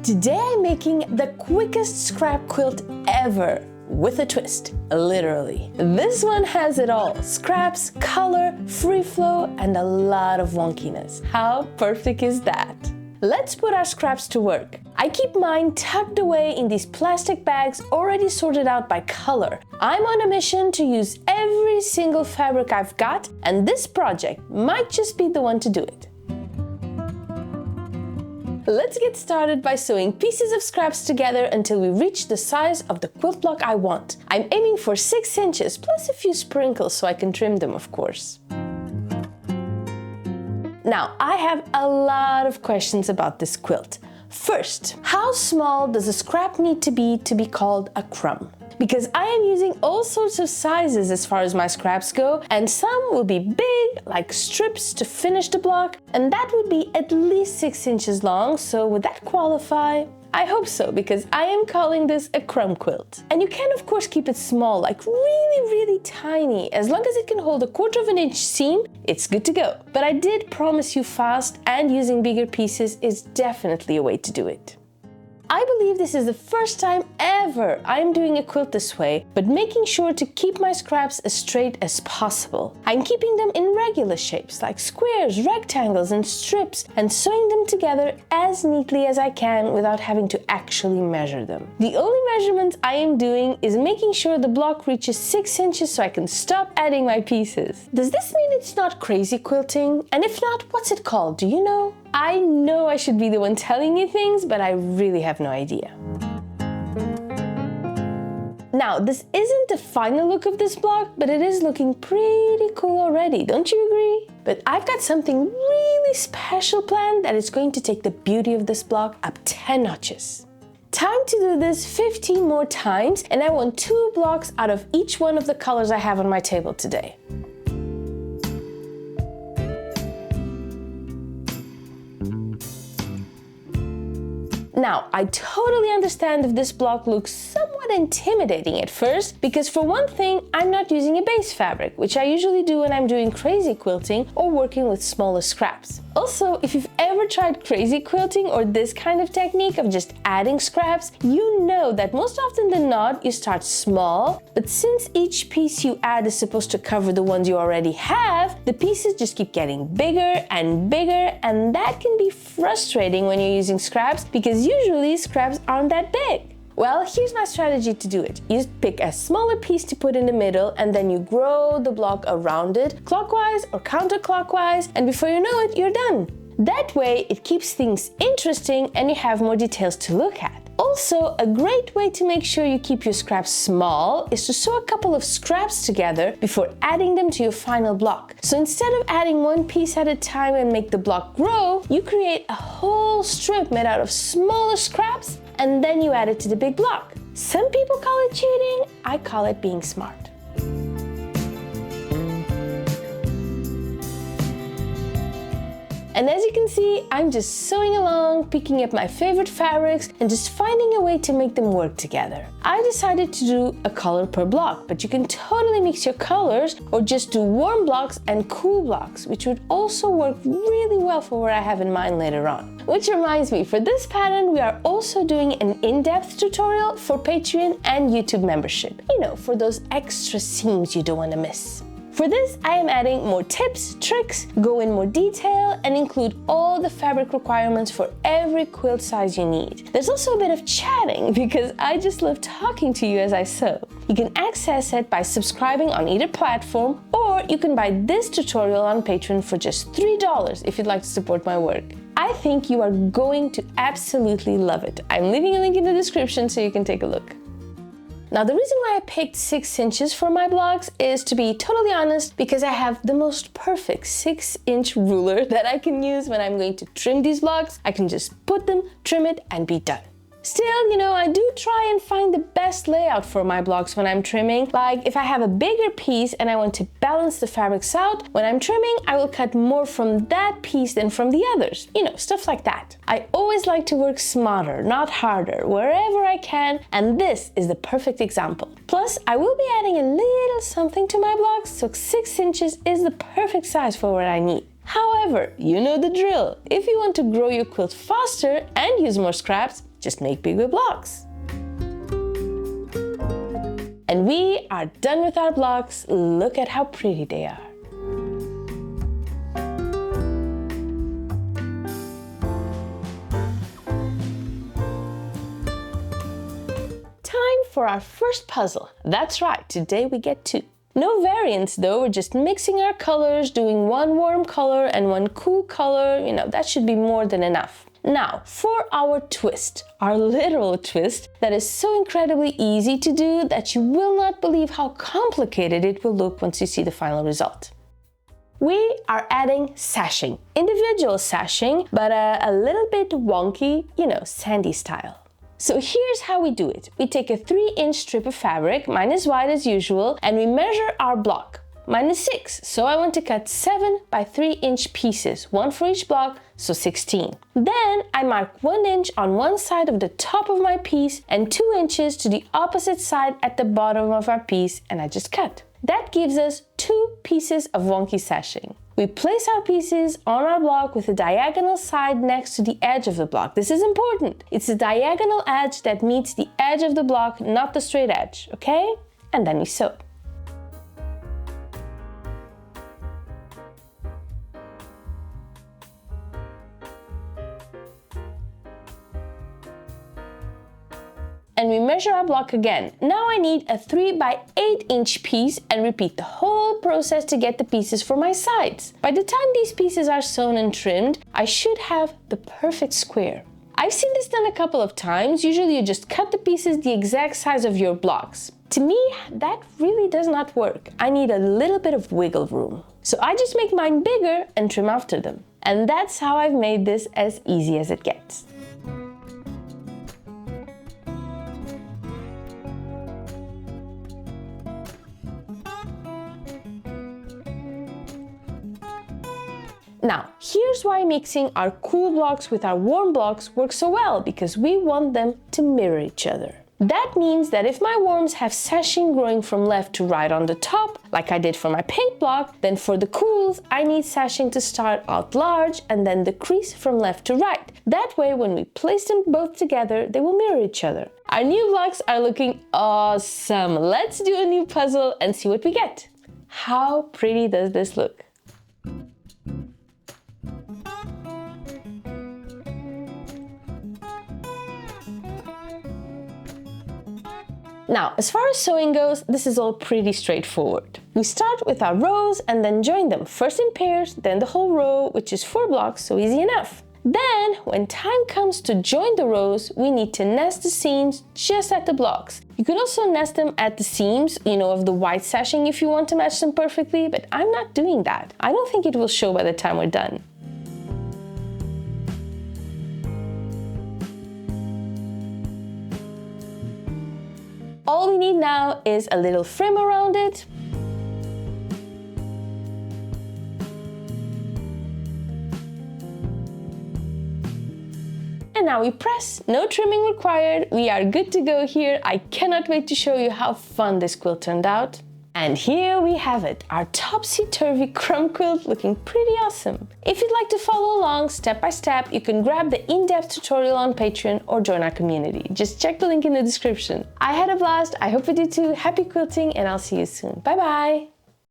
Today I'm making the quickest scrap quilt ever, with a twist, literally. This one has it all: scraps, color, free flow, and a lot of wonkiness. How perfect is that? Let's put our scraps to work. I keep mine tucked away in these plastic bags already sorted out by color. I'm on a mission to use every single fabric I've got, and this project might just be the one to do it. Let's get started by sewing pieces of scraps together until we reach the size of the quilt block I want. I'm aiming for 6 inches plus a few sprinkles so I can trim them, of course. Now, I have a lot of questions about this quilt. First, how small does a scrap need to be called a crumb? Because I am using all sorts of sizes as far as my scraps go, and some will be big, like strips to finish the block, and that would be at least 6 inches long, so would that qualify? I hope so, because I am calling this a crumb quilt. And you can of course keep it small, like really tiny. As long as it can hold a 1/4 inch seam, it's good to go. But I did promise you fast, and using bigger pieces is definitely a way to do it. I believe this is the first time ever I'm doing a quilt this way, but making sure to keep my scraps as straight as possible. I'm keeping them in regular shapes like squares, rectangles, and strips, and sewing them together as neatly as I can without having to actually measure them. The only measurements I am doing is making sure the block reaches 6 inches so I can stop adding my pieces. Does this mean it's not crazy quilting? And if not, what's it called? Do you know? I know I should be the one telling you things, but I really have no idea. Now, this isn't the final look of this block, but it is looking pretty cool already, don't you agree? But I've got something really special planned that is going to take the beauty of this block up 10 notches. Time to do this 15 more times, and I want 2 blocks out of each one of the colors I have on my table today. Now, I totally understand if this block looks somewhat intimidating at first, because for one thing, I'm not using a base fabric, which I usually do when I'm doing crazy quilting or working with smaller scraps. Also, if you've ever tried crazy quilting or this kind of technique of just adding scraps, you know that most often than not, you start small, but since each piece you add is supposed to cover the ones you already have, the pieces just keep getting bigger, and that can be frustrating when you're using scraps, because usually scraps aren't that big. Well, here's my strategy to do it. You pick a smaller piece to put in the middle, and then you grow the block around it, clockwise or counterclockwise, and before you know it, you're done. That way, it keeps things interesting and you have more details to look at. Also, a great way to make sure you keep your scraps small is to sew a couple of scraps together before adding them to your final block. So instead of adding one piece at a time and make the block grow, you create a whole strip made out of smaller scraps, and then you add it to the big block. Some people call it cheating, I call it being smart. And as you can see, I'm just sewing along, picking up my favorite fabrics, and just finding a way to make them work together. I decided to do a color per block, but you can totally mix your colors or just do warm blocks and cool blocks, which would also work really well for what I have in mind later on. Which reminds me, for this pattern, we are also doing an in-depth tutorial for Patreon and YouTube membership. You know, for those extra seams you don't want to miss. For this, I am adding more tips, tricks, go in more detail, and include all the fabric requirements for every quilt size you need. There's also a bit of chatting, because I just love talking to you as I sew. You can access it by subscribing on either platform, or you can buy this tutorial on Patreon for just $3 if you'd like to support my work. I think you are going to absolutely love it. I'm leaving a link in the description so you can take a look. Now, the reason why I picked 6 inches for my blocks is, to be totally honest, because I have the most perfect 6-inch ruler that I can use when I'm going to trim these blocks. I can just put them, trim it, and be done. Still, you know, I do try and find the best layout for my blocks when I'm trimming. Like, if I have a bigger piece and I want to balance the fabrics out, when I'm trimming, I will cut more from that piece than from the others. You know, stuff like that. I always like to work smarter, not harder, wherever I can, and this is the perfect example. Plus, I will be adding a little something to my blocks, so 6 inches is the perfect size for what I need. However, you know the drill. If you want to grow your quilt faster and use more scraps, just make bigger blocks. And we are done with our blocks. Look at how pretty they are. Time for our first puzzle. That's right, today we get two. No variants though, we're just mixing our colors, doing one warm color and one cool color. That should be more than enough. Now, for our twist, our literal twist that is so incredibly easy to do that you will not believe how complicated it will look once you see the final result. We are adding sashing, individual sashing, but a little bit wonky, sandy style. So here's how we do it. We take a 3-inch strip of fabric, mine is white as usual, and we measure our block. Mine is 6, so I want to cut 7 by 3-inch pieces, one for each block, so 16. Then I mark 1 inch on one side of the top of my piece and 2 inches to the opposite side at the bottom of our piece, and I just cut. That gives us 2 pieces of wonky sashing. We place our pieces on our block with the diagonal side next to the edge of the block. This is important. It's the diagonal edge that meets the edge of the block, not the straight edge, okay? And then we sew. And we measure our block again. Now I need a 3 by 8-inch piece and repeat the whole process to get the pieces for my sides. By the time these pieces are sewn and trimmed, I should have the perfect square. I've seen this done a couple of times. Usually you just cut the pieces the exact size of your blocks. To me, that really does not work. I need a little bit of wiggle room. So I just make mine bigger and trim after them. And that's how I've made this as easy as it gets. Now, here's why mixing our cool blocks with our warm blocks works so well, because we want them to mirror each other. That means that if my warms have sashing growing from left to right on the top, like I did for my pink block, then for the cools, I need sashing to start out large and then decrease from left to right. That way, when we place them both together, they will mirror each other. Our new blocks are looking awesome. Let's do a new puzzle and see what we get. How pretty does this look? Now, as far as sewing goes, this is all pretty straightforward. We start with our rows and then join them, first in pairs, then the whole row, which is 4 blocks, so easy enough. Then, when time comes to join the rows, we need to nest the seams just at the blocks. You could also nest them at the seams, of the white sashing if you want to match them perfectly, but I'm not doing that. I don't think it will show by the time we're done. All we need now is a little frame around it. And now we press, no trimming required. We are good to go here. I cannot wait to show you how fun this quilt turned out. And here we have it, our Topsy Turvy crumb quilt looking pretty awesome. If you'd like to follow along step by step, you can grab the in-depth tutorial on Patreon or join our community. Just check the link in the description. I had a blast, I hope you did too. Happy quilting and I'll see you soon. Bye bye!